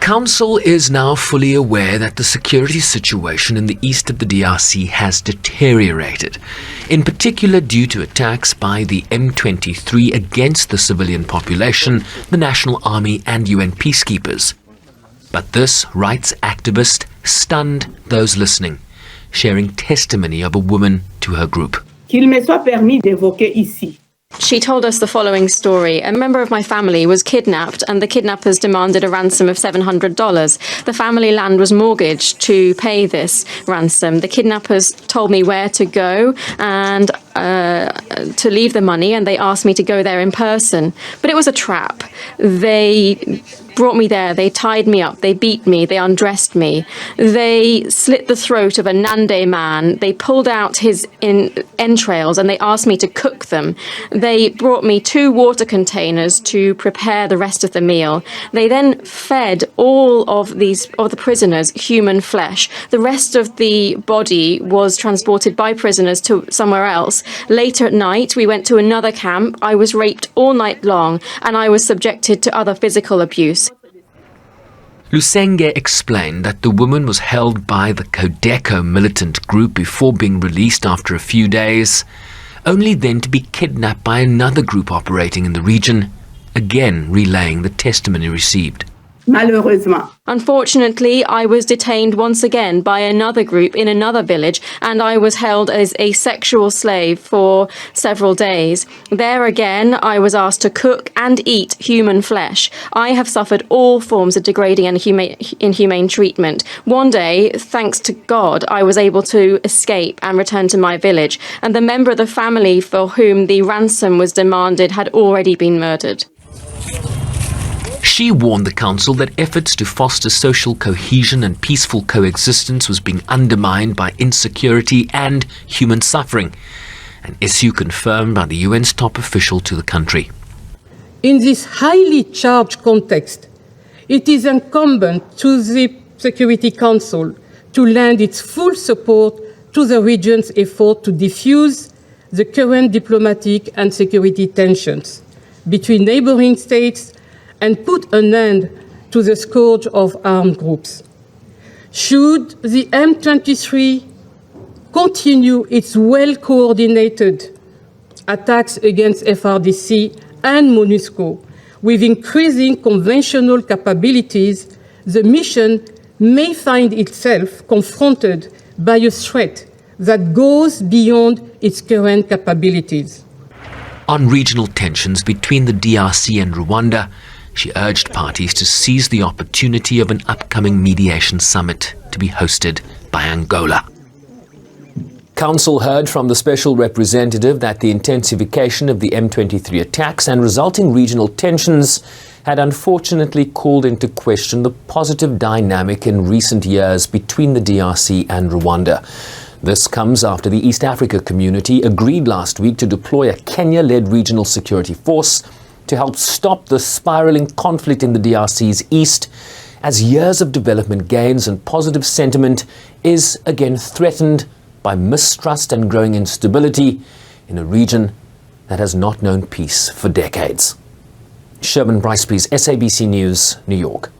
Council is now fully aware that the security situation in the east of the DRC has deteriorated, in particular due to attacks by the M23 against the civilian population, the National Army and UN peacekeepers. But this rights activist stunned those listening, sharing testimony of a woman to her group. Qu'il me soit permis d'évoquer ici. She told us the following story. A member of my family was kidnapped and the kidnappers demanded a ransom of $700. The family land was mortgaged to pay this ransom. The kidnappers told me where to go and to leave the money, and they asked me to go there in person. But it was a trap. They brought me there, they tied me up, they beat me, they undressed me. They slit the throat of a Nande man, they pulled out his entrails and they asked me to cook them. They brought me 2 water containers to prepare the rest of the meal. They then fed all of the prisoners human flesh. The rest of the body was transported by prisoners to somewhere else. Later at night, we went to another camp. I was raped all night long and I was subjected to other physical abuse. Lusenge explained that the woman was held by the Codeco militant group before being released after a few days, only then to be kidnapped by another group operating in the region, again relaying the testimony received. Malheureusement. Unfortunately, I was detained once again by another group in another village, and I was held as a sexual slave for several days. There again, I was asked to cook and eat human flesh. I have suffered all forms of degrading and inhumane treatment. One day, thanks to God, I was able to escape and return to my village, and the member of the family for whom the ransom was demanded had already been murdered. She warned the council that efforts to foster social cohesion and peaceful coexistence was being undermined by insecurity and human suffering, an issue confirmed by the UN's top official to the country. In this highly charged context, it is incumbent to the Security Council to lend its full support to the region's effort to defuse the current diplomatic and security tensions between neighboring states and put an end to the scourge of armed groups. Should the M23 continue its well-coordinated attacks against FRDC and MONUSCO with increasing conventional capabilities, the mission may find itself confronted by a threat that goes beyond its current capabilities. On regional tensions between the DRC and Rwanda, she urged parties to seize the opportunity of an upcoming mediation summit to be hosted by Angola. Council heard from the special representative that the intensification of the M23 attacks and resulting regional tensions had unfortunately called into question the positive dynamic in recent years between the DRC and Rwanda. This comes after the East Africa community agreed last week to deploy a Kenya-led regional security force to help stop the spiraling conflict in the DRC's east, as years of development gains and positive sentiment is again threatened by mistrust and growing instability in a region that has not known peace for decades. Sherman Bryce, please, SABC News, New York.